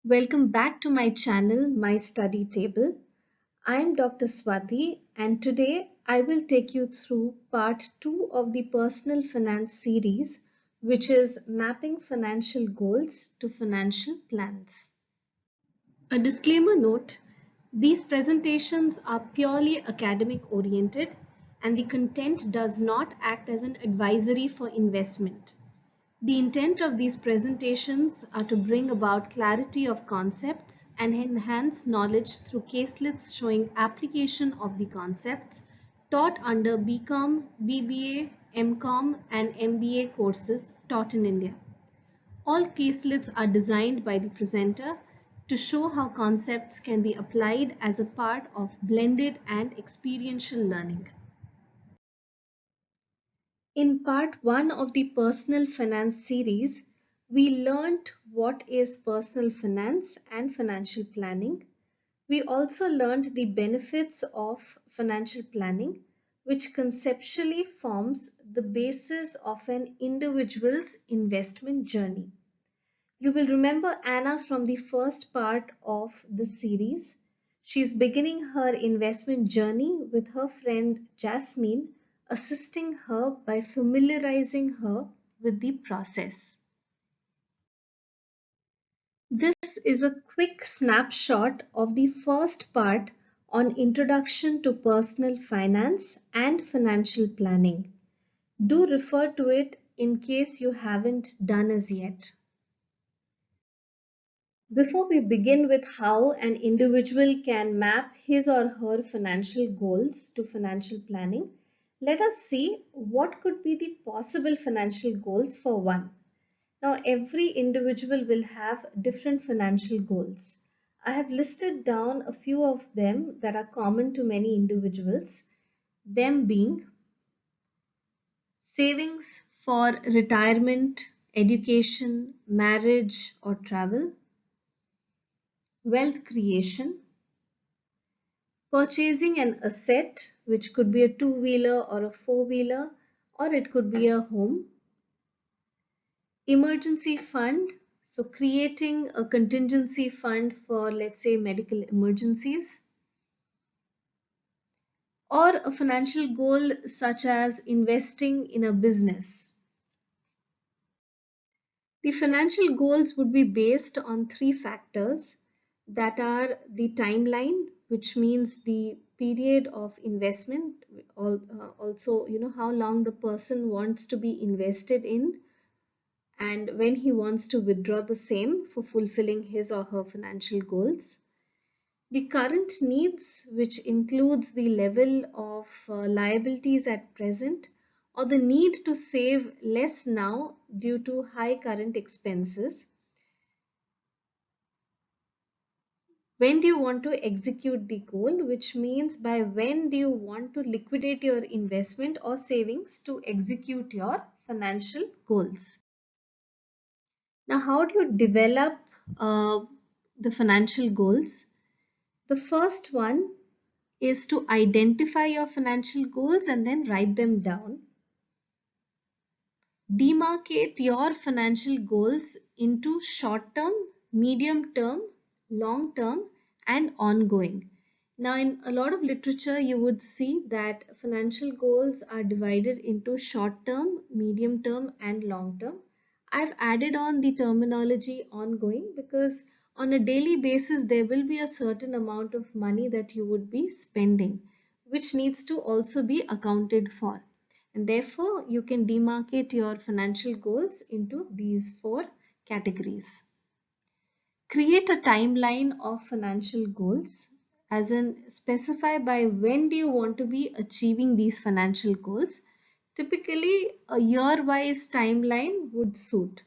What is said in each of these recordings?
Welcome back to my channel, My Study Table. I am Dr. Swati and today I will take you through part 2 of the personal finance series, which is mapping financial goals to financial plans. A disclaimer note, these presentations are purely academic oriented and the content does not act as an advisory for investment. The intent of these presentations are to bring about clarity of concepts and enhance knowledge through caselets showing application of the concepts taught under BCom, BBA, MCom and MBA courses taught in India. All caselets are designed by the presenter to show how concepts can be applied as a part of blended and experiential learning. In part 1 of the personal finance series, we learned what is personal finance and financial planning. We also learned the benefits of financial planning, which conceptually forms the basis of an individual's investment journey. You will remember Anna from the first part of the series. She's beginning her investment journey with her friend Jasmine, assisting her by familiarizing her with the process. This is a quick snapshot of the first part on Introduction to Personal Finance and Financial Planning. Do refer to it in case you haven't done as yet. Before we begin with how an individual can map his or her financial goals to financial planning, let us see what could be the possible financial goals for one. Now, every individual will have different financial goals. I have listed down a few of them that are common to many individuals, them being savings for retirement, education, marriage or travel, wealth creation, purchasing an asset, which could be a two-wheeler or a four-wheeler, or it could be a home. Emergency fund, so creating a contingency fund for, let's say, medical emergencies. Or a financial goal such as investing in a business. The financial goals would be based on three factors that are the timeline, which means the period of investment, also how long the person wants to be invested in and when he wants to withdraw the same for fulfilling his or her financial goals. The current needs, which includes the level of liabilities at present or the need to save less now due to high current expenses. When do you want to execute the goal, which means by when do you want to liquidate your investment or savings to execute your financial goals. Now, how do you develop the financial goals? The first one is to identify your financial goals and then write them down. Demarcate your financial goals into short-term, medium-term, long-term and ongoing. Now in a lot of literature you would see that financial goals are divided into short-term, medium-term and long-term. I've added on the terminology ongoing because on a daily basis there will be a certain amount of money that you would be spending, which needs to also be accounted for. And therefore, you can demarcate your financial goals into these four categories. Create a timeline of financial goals, as in specify by when do you want to be achieving these financial goals. Typically, a year-wise timeline would suit.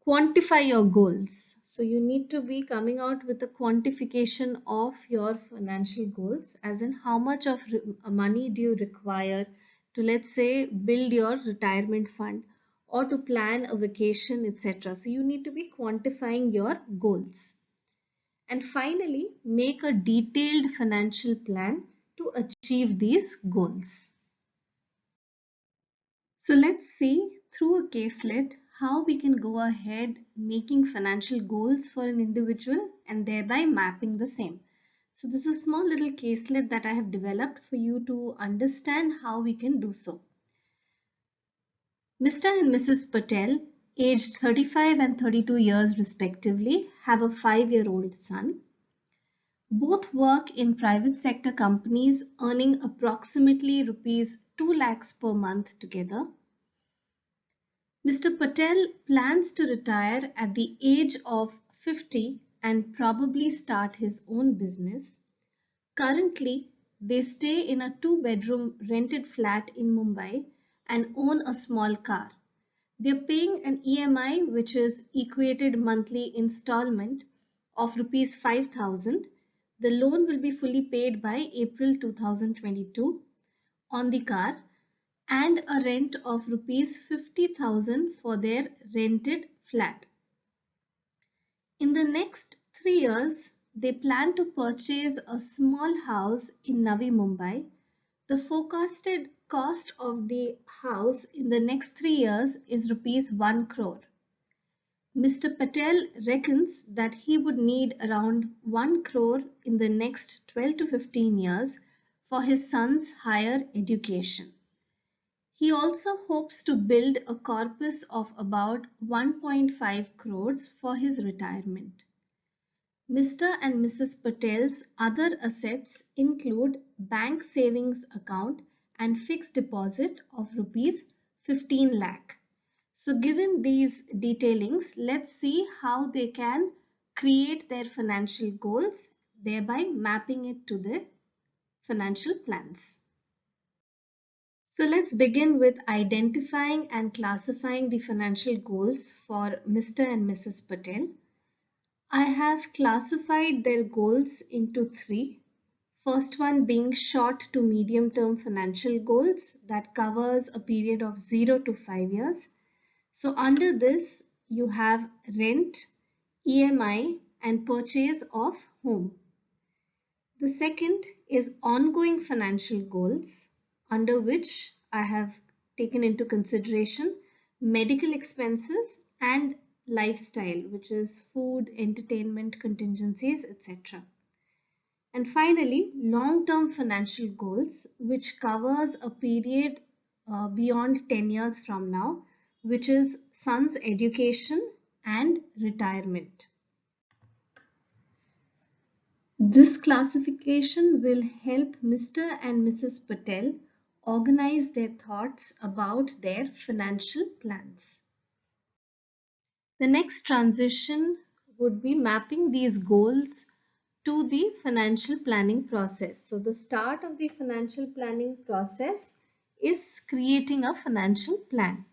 Quantify your goals. So you need to be coming out with a quantification of your financial goals, as in how much of money do you require to, let's say, build your retirement fund or to plan a vacation, etc. So you need to be quantifying your goals. And finally, make a detailed financial plan to achieve these goals. So let's see through a caselet how we can go ahead making financial goals for an individual and thereby mapping the same. So this is a small little caselet that I have developed for you to understand how we can do so. Mr. and Mrs. Patel, aged 35 and 32 years respectively, have a 5-year-old son. Both work in private sector companies earning approximately rupees 2 lakhs per month together. Mr. Patel plans to retire at the age of 50 and probably start his own business. Currently, they stay in a 2-bedroom rented flat in Mumbai and own a small car. They are paying an EMI, which is equated monthly installment of rupees 5,000. The loan will be fully paid by April 2022 on the car, and a rent of rupees 50,000 for their rented flat. In the next 3 years, they plan to purchase a small house in Navi Mumbai. The forecasted cost of the house in the next 3 years is rupees 1 crore. Mr. Patel reckons that he would need around 1 crore in the next 12 to 15 years for his son's higher education. He also hopes to build a corpus of about 1.5 crores for his retirement. Mr. and Mrs. Patel's other assets include bank savings account and fixed deposit of rupees 15 lakh. So given these detailings, let's see how they can create their financial goals, thereby mapping it to their financial plans. So let's begin with identifying and classifying the financial goals for Mr. and Mrs. Patel. I have classified their goals into 3. First one being short to medium term financial goals that covers a period of 0 to 5 years. So under this you have rent, EMI and purchase of home. The second is ongoing financial goals, under which I have taken into consideration medical expenses and lifestyle, which is food, entertainment, contingencies, etc. And finally, long-term financial goals, which covers a period beyond 10 years from now, which is son's education and retirement. This classification will help Mr. and Mrs. Patel organize their thoughts about their financial plans. The next transition would be mapping these goals to the financial planning process. So the start of the financial planning process is creating a financial plan.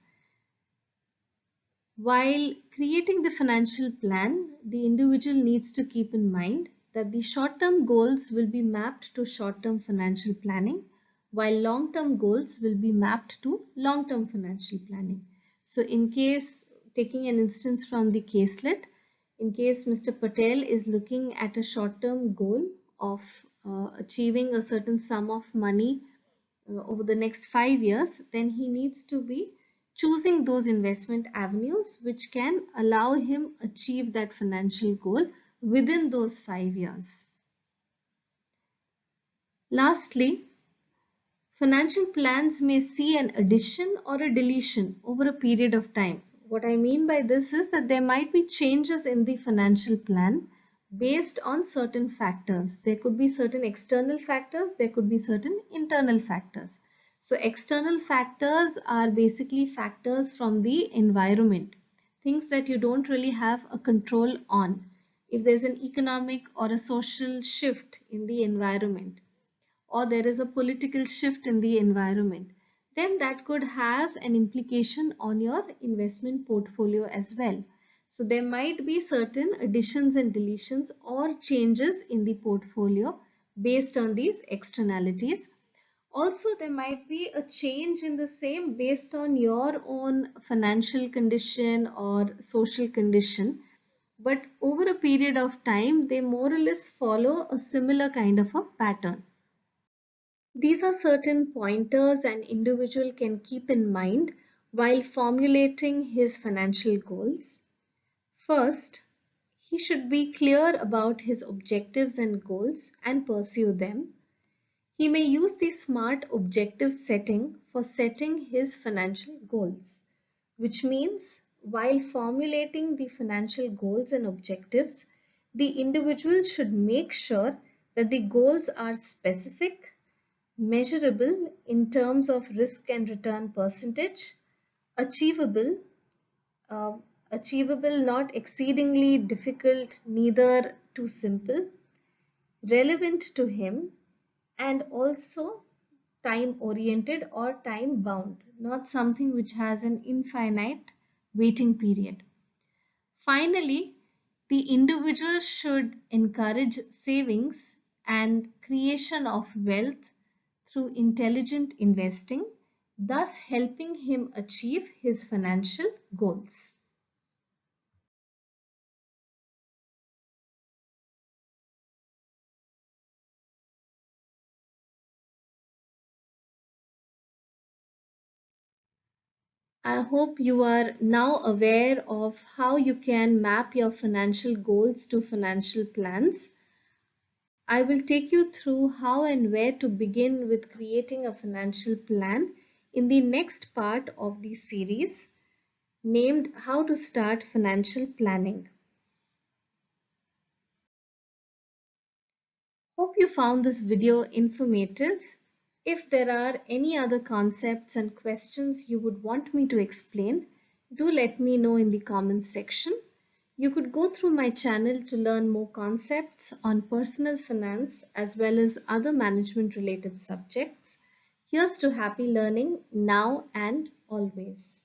While creating the financial plan, the individual needs to keep in mind that the short-term goals will be mapped to short-term financial planning, while long-term goals will be mapped to long-term financial planning. So in case, taking an instance from the caselet, in case Mr. Patel is looking at a short-term goal of achieving a certain sum of money over the next 5 years, then he needs to be choosing those investment avenues which can allow him achieve that financial goal within those 5 years. Lastly, financial plans may see an addition or a deletion over a period of time. What I mean by this is that there might be changes in the financial plan based on certain factors. There could be certain external factors, there could be certain internal factors. So external factors are basically factors from the environment, things that you don't really have a control on. If there's an economic or a social shift in the environment, or there is a political shift in the environment, then that could have an implication on your investment portfolio as well. So there might be certain additions and deletions or changes in the portfolio based on these externalities. Also, there might be a change in the same based on your own financial condition or social condition. But over a period of time, they more or less follow a similar kind of a pattern. These are certain pointers an individual can keep in mind while formulating his financial goals. First, he should be clear about his objectives and goals and pursue them. He may use the SMART objective setting for setting his financial goals, which means while formulating the financial goals and objectives, the individual should make sure that the goals are specific, measurable in terms of risk and return percentage, achievable, uh, not exceedingly difficult, neither too simple, relevant to him, and also time oriented or time bound, not something which has an infinite waiting period. Finally, the individual should encourage savings and creation of wealth through intelligent investing, thus helping him achieve his financial goals. I hope you are now aware of how you can map your financial goals to financial plans. I will take you through how and where to begin with creating a financial plan in the next part of the series named How to Start Financial Planning. Hope you found this video informative. If there are any other concepts and questions you would want me to explain, do let me know in the comments section. You could go through my channel to learn more concepts on personal finance as well as other management related subjects. Here's to happy learning now and always.